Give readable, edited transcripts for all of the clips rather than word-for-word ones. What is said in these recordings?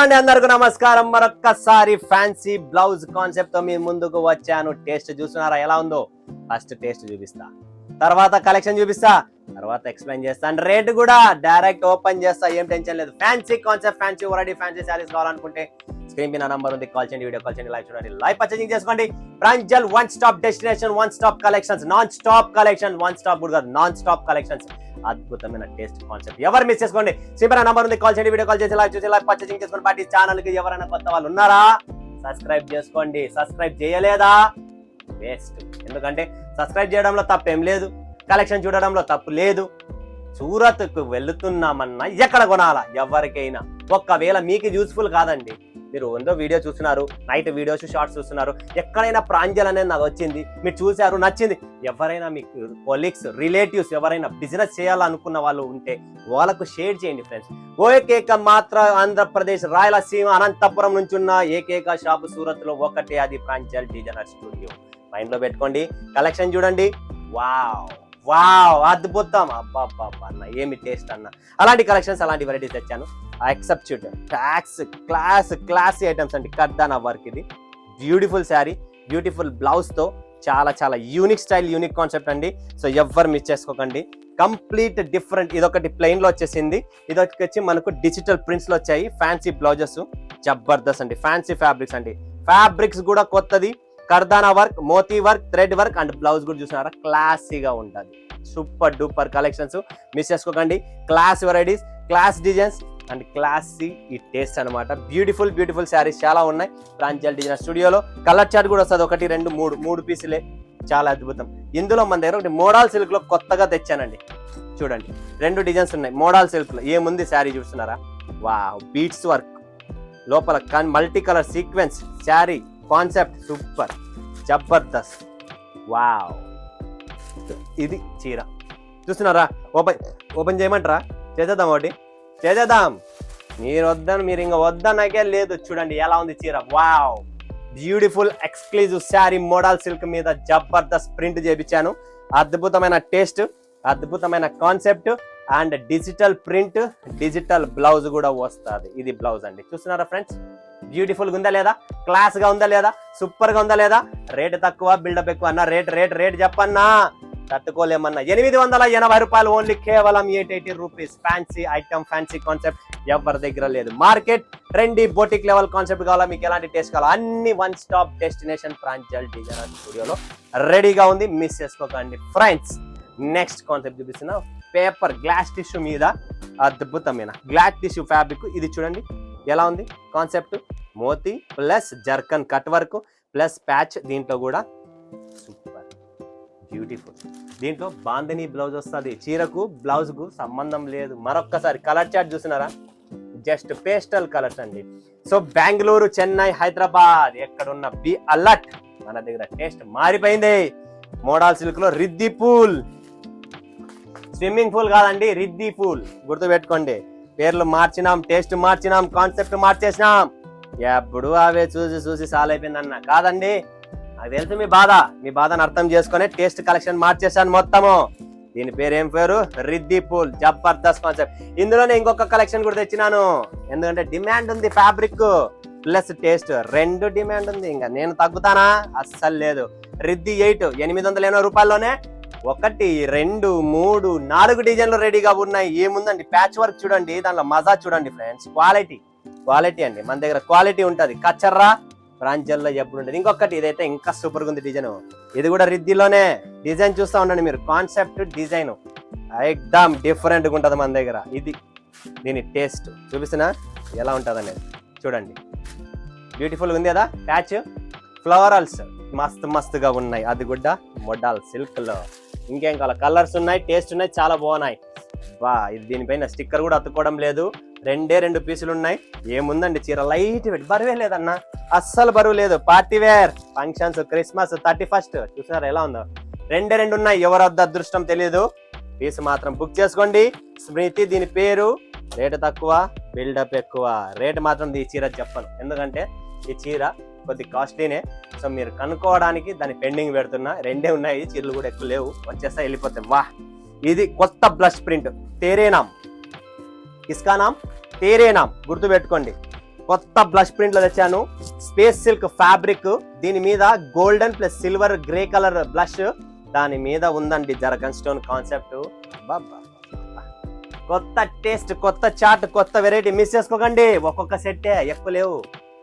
అండి, అందరికీ నమస్కారం. మరొక్కసారి ఫ్యాన్సీ బ్లౌజ్ కాన్సెప్ట్ తో మీ ముందుకు వచ్చాను. టేస్ట్ చూస్తున్నారా ఎలా ఉందో? ఫస్ట్ టేస్ట్ చూపిస్తా, తర్వాత కలెక్షన్ చూపిస్తా, తర్వాత ఎక్స్ప్లెయిన్ చేస్తా, అండ్ రేట్ కూడా డైరెక్ట్ ఓపెన్ చేస్తా. ఏం టెన్షన్ లేదు. Fancy concept, fancy variety, fancy saris కావాలనుకుంటే స్క్రీన్ మీద నంబర్ ఉంది, కాల్ చేయండి, వీడియో కాల్ చేయండి, లైవ్ చూడండి, లైవ్ పర్చేసింగ్ చేసుకోండి. Pranjal one stop destination, one stop collections, non stop collection, one stop కూడా నాన్ స్టాప్ కలెక్షన్స్. అద్భుతమైన టేస్ట్ కాన్సెప్ట్. ఎవరు మిస్ చేసుకోండి, సింపుల్ నంబర్ ఉంది, కాల్ చేయండి, వీడియో కాల్ చేసి లైవ్ చూసి లైవ్ పర్చేసింగ్ చేసుకోండి. పార్టీ ఛానల్ కి ఎవరైనా కొత్త వాళ్ళు ఉన్నారా? సబ్స్క్రైబ్ చేసుకోండి. సబ్స్క్రైబ్ చేయలేదా? వేస్ట్. ఎందుకంటే సబ్స్క్రైబ్ చేయడంలో తప్పేం లేదు, కలెక్షన్ చూడడంలో తప్పు లేదు. సూరత్ కు వెళుతున్నామన్నా ఎక్కడ కొనాలా? ఎవరికైనా ఒక్కవేళ మీకు యూస్ఫుల్ కాదండి, మీరు ఎంతో వీడియో చూస్తున్నారు, నైట్ వీడియోస్ షార్ట్స్ చూస్తున్నారు, ఎక్కడైనా ప్రాంజల్ అనేది నాకు వచ్చింది, మీరు చూసారు, నచ్చింది, ఎవరైనా మీకు కొలీగ్స్, రిలేటివ్స్ ఎవరైనా బిజినెస్ చేయాలనుకున్న వాళ్ళు ఉంటే వాళ్ళకు షేర్ చేయండి ఫ్రెండ్స్. ఏకైక మాత్ర ఆంధ్రప్రదేశ్ రాయలసీమ అనంతపురం నుంచి ఉన్న ఏకైక షాపు సూరత్ లో ఒకటే, అది ప్రాంజల్ డిజైనర్ స్టూడియో. మైండ్ లో పెట్టుకోండి. కలెక్షన్ చూడండి. వావ్ వావ్, అద్భుతం. అబ్బా అన్న, ఏమి టేస్ట్ అన్న. అలాంటి కలెక్షన్స్, అలాంటి వెరైటీస్ తెచ్చాను. ఎక్సెప్ట్ క్లాసీ ఐటమ్స్ అండి. కర్దానా వర్క్, ఇది బ్యూటిఫుల్ శారీ, బ్యూటిఫుల్ బ్లౌజ్ తో చాలా చాలా యూనిక్ స్టైల్, యూనిక్ కాన్సెప్ట్ అండి. సో ఎవ్వరు మిస్ చేసుకోకండి. Complete different. ఇదొకటి ప్లెయిన్ లో వచ్చేసింది, ఇదొకటి వచ్చి మనకు డిజిటల్ ప్రింట్స్ లో వచ్చాయి. ఫ్యాన్సీ బ్లౌజెస్ జబర్దస్త్ అండి. ఫ్యాన్సీ ఫ్యాబ్రిక్స్ అండి. ఫ్యాబ్రిక్స్ కూడా కొత్తది. కర్దానా వర్క్, మోతీ work, thread work and blouse కూడా చూసినారా, క్లాసీగా ఉంటుంది. సూపర్ డూపర్ కలెక్షన్స్, మిస్ చేసుకోకండి. Class varieties, class designs and classy ఈ టేస్ట్ అనమాట. బ్యూటిఫుల్ బ్యూటిఫుల్ శారీస్ చాలా ఉన్నాయి ప్రాంజల్ డిజైనర్ స్టూడియోలో. కలర్ చార్ట్ కూడా వస్తుంది, 1 2 3 పీసులే. చాలా అద్భుతం. ఇందులో మన దగ్గర ఒకటి మోడల్ సిల్క్ లో కొత్తగా తెచ్చానండి. చూడండి, 2 డిజైన్స్ ఉన్నాయి మోడల్ సిల్క్ లో. ఏముంది శారీ చూస్తున్నారా? వావ్, బీట్స్ వర్క్ లోపల, multi colour sequence sari concept super Jabardasth. Wow, ఇది చీర చూస్తున్నారా? ఓపెన్ చేయమంటారా? చేసేద్దాం, ఒకటి చేసేద్దాం. మీరు ఇంకా వద్దనకే లేదు. చూడండి ఎలా ఉంది చీర. Wow, beautiful exclusive sari model silk మీద జబర్దస్త్ ప్రింట్ చేయించాను. అద్భుతమైన టేస్ట్, అద్భుతమైన concept and digital print, digital blouse కూడా వస్తుంది. ఇది బ్లౌజ్ అండి. చూస్తున్నారా ఫ్రెండ్స్? బ్యూటిఫుల్ గా ఉందా లేదా? క్లాస్ గా ఉందా లేదా? సూపర్ గా ఉందా లేదా? రేట్ తక్కువ, బిల్డప్ ఎక్కువ అన్న. రేట్ చెప్పన్నా, తట్టుకోలేమన్నా. 880 రూపాయలు ఓన్లీ, కేవలం 880 rupees. Fancy item, fancy concept ఎవరి దగ్గర లేదు. Market trendy boutique level concept కావాలా, మీకు ఎలాంటి టేస్ట్ కావాలా, అన్ని one stop destination Pranjal designer స్టూడియోలో రెడీగా ఉంది. మిస్ చేసుకోకండి ఫ్రెండ్స్. నెక్స్ట్ కాన్సెప్ట్ చూపిస్తున్నా. పేపర్ గ్లాస్ టిష్యూ మీద అద్భుతమైన గ్లాస్ టిష్యూ ఫ్యాబ్రిక్. ఇది చూడండి ఎలా ఉంది కాన్సెప్ట్. మోతీ plus zircon cut work plus patch. దీంట్లో కూడా సూపర్ బ్యూటిఫుల్. దీంట్లో బాందిని బ్లౌజ్ వస్తుంది. చీరకు బ్లౌజ్ కు సంబంధం లేదు. మరొక్కసారి కలర్ చార్ట్ చూసినారా? జస్ట్ పేస్టల్ కలర్స్ అండి. సో బెంగళూరు, చెన్నై, హైదరాబాద్ ఎక్కడున్న బి అలర్ట్, మన దగ్గర టేస్ట్ మారిపోయింది. మోడల్ సిల్క్ లో రిద్ది పూల్, స్విమ్మింగ్ పూల్ కాదండి, రిద్ది పూల్. గుర్తు పెట్టుకోండి. పేర్లు మార్చినాం, టేస్ట్ మార్చినాం, కాన్సెప్ట్ మార్చేసినాం. ఎప్పుడు అవే చూసి సాల్ అయిపోయిందన్న కాదండి. నాకు తెలుసు మీ బాధను అర్థం చేసుకుని టేస్ట్ కలెక్షన్ మార్చేసాను మొత్తము. దీని పేరు ఏం పేరు? రిద్ది పూల్. జబర్దస్త్ కాన్సెప్ట్. ఇందులోనే ఇంకొక కలెక్షన్ కూడా తెచ్చినాను, ఎందుకంటే డిమాండ్ ఉంది. ఫ్యాబ్రిక్ ప్లస్ టేస్ట్ 2 డిమాండ్ ఉంది. ఇంకా నేను తగ్గుతానా? అస్సలు లేదు. రిద్ది 880 రూపాయల్లోనే 1 2 3 4 డిజైన్లు రెడీగా ఉన్నాయి. ఏముందండి? ప్యాచ్ వర్క్ చూడండి, దాంట్లో మజా చూడండి ఫ్రెండ్స్. క్వాలిటీ అండి, మన దగ్గర క్వాలిటీ ఉంటుంది. కచ్చర్రా ప్రాంజల్లో ఎప్పుడు ఉంటుంది. ఇంకొకటి, ఇదైతే ఇంకా సూపర్ గా ఉంది డిజైన్. ఇది కూడా రిద్దిలోనే. డిజైన్ చూస్తా ఉండండి మీరు. కాన్సెప్ట్ డిజైన్ ఎక్దమ్ డిఫరెంట్ గా ఉంటుంది మన దగ్గర. ఇది దీని టేస్ట్ చూపిస్తున్నా ఎలా ఉంటుంది అనేది. చూడండి, బ్యూటిఫుల్ ఉంది కదా. ప్యాచ్ ఫ్లవరల్స్ మస్తుగా ఉన్నాయి. అది కూడా మోడల్ సిల్క్ లో. ఇంకేం కావాలి? కలర్స్ ఉన్నాయి, టేస్ట్ ఉన్నాయి, చాలా బాగున్నాయి. ఇది దీనిపైన స్టిక్కర్ కూడా అతుక్కోవడం లేదు. 2 పీసులు ఉన్నాయి. ఏముందండి చీర లైట్ వెయిట్, బరువే లేదన్నా, అస్సలు బరువు లేదు. Party wear, functions, Christmas, 31st చూసినారా ఎలా ఉందో? 2 ఉన్నాయి. ఎవరు వద్ద అదృష్టం తెలియదు. పీస్ మాత్రం బుక్ చేసుకోండి. స్మృతి దీని పేరు. రేటు తక్కువ, బిల్డప్ ఎక్కువ. రేటు మాత్రం ఈ చీర చెప్పను, ఎందుకంటే ఈ చీర కొద్ది కాస్ట్లీనే. సో మీరు కనుక్కోవడానికి దాన్ని పెండింగ్ పెడుతున్నా. 2 ఉన్నాయి. చీరలు కూడా ఎక్కువ లేవు, వచ్చేస్తా వెళ్ళిపోతాయి. వా, ఇది కొత్త బ్లష్ ప్రింట్. తేరే నామ్, ఇస్కా నామ్ తేరే నామ్, గుర్తు పెట్టుకోండి. కొత్త బ్లష్ ప్రింట్ లో తెచ్చాను. స్పేస్ సిల్క్ ఫ్యాబ్రిక్, దీని మీద golden plus silver grey colour blush, దాని మీద ఉందండి జర్కన్ స్టోన్ కాన్సెప్ట్. కొత్త టేస్ట్, కొత్త చాట్, కొత్త వెరైటీ. మిస్ చేసుకోకండి. ఒక్కొక్క సెట్టే, ఎక్కువ లేవు.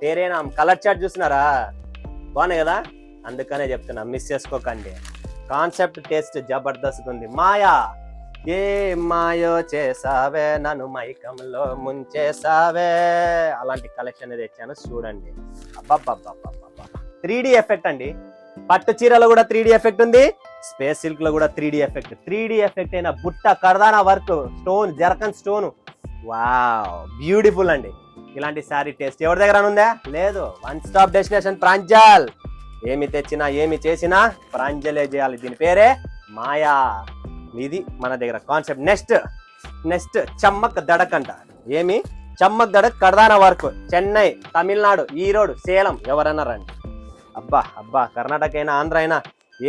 తేరేనా కలర్ చాట్ చూసినారా, బాగున్నాయి కదా, అందుకనే చెప్తున్నా మిస్ చేసుకోకండి. కాన్సెప్ట్ టేస్ట్ జబర్దస్త్ ఉంది. మాయా ఏ మాయో చేసావే నన్ను మైకంలో ముంచేసావే, అలాంటి కలెక్షన్ తెచ్చాను చూడండి. అబ్బబ్బబ్బబ్బబ్బ 3D ఎఫెక్ట్ అండి. పట్టు చీరలో కూడా 3D ఎఫెక్ట్ ఉంది, స్పేస్ సిల్క్ లో కూడా 3D ఎఫెక్ట్. 3D ఎఫెక్ట్ అయిన బుట్ట కర్దానా work, stone, zircon stone, wow beautiful అండి. ఇలాంటి శారీ టేస్ట్ ఎవరి దగ్గర ఉందా? లేదు. One stop destination Pranjal. ఏమి తెచ్చినా ఏమి చేసినా ప్రాంజలే చేయాలి. దీని పేరే మాయా. ఇది మన దగ్గర కాన్సెప్ట్. నెక్స్ట్ చమ్మక్ దడక్ అంట. ఏమి చమ్మక్ దడక్ కర్దానా వర్క్, చెన్నై, తమిళనాడు, ఈరోడ్, సేలం, ఎవరన్నా రండి. అబ్బా కర్ణాటక అయినా ఆంధ్ర అయినా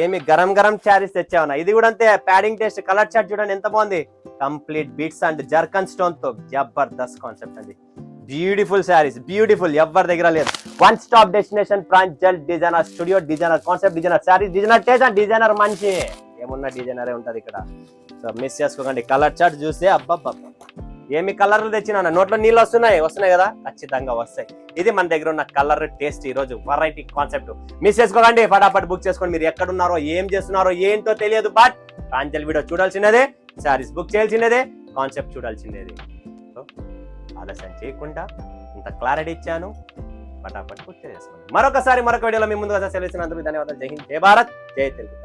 ఏమి గరం గరం శారీస్ తెచ్చావన్నా. ఇది కూడా అంతే, ప్యాడింగ్ టేస్ట్, కలర్ చార్ట్ చూడండి ఎంత బాగుంది. Complete beads and zircon stone తో జబర్దస్త్ కాన్సెప్ట్ అండి. బ్యూటిఫుల్ శారీస్, బ్యూటిఫుల్, ఎవరి దగ్గర లేదు. One stop destination Pranjal designer studio. Designer concept, designer sarees, designer taste and designer మంచి ఏమున్నా డిజైనరే ఉంటది ఇక్కడ. సో మిస్ చేసుకోకండి. కలర్ చార్ట్ చూస్తే అబ్బబ్బబ్బ ఏమి కలర్లు తెచ్చినా నోట్లో నీళ్ళు వస్తున్నాయి కదా, ఖచ్చితంగా వస్తాయి. ఇది మన దగ్గర ఉన్న కలర్ టేస్ట్ ఈ రోజు వెరైటీ కాన్సెప్ట్. మిస్ చేసుకోకండి, ఫటాఫట్ బుక్ చేసుకోండి. మీరు ఎక్కడున్నారో, ఏం చేస్తున్నారో ఏంటో తెలియదు, బట్ ప్రాంజల్ వీడియో చూడాల్సినదే, శారీస్ బుక్ చేయాల్సినదే, కాన్సెప్ట్ చూడాల్సినదే. సో ఆలస్యం చేయకుండా ఇంత క్లారిటీ ఇచ్చాను, ఫటాఫట్ బుక్ చేసుకోండి. మరొక వీడియోలో మీ ముందుగా సెలవు ఇచ్చినందుకు ధన్యవాదాలు. జై హింద్, జై భారత్, జై తెలుగు.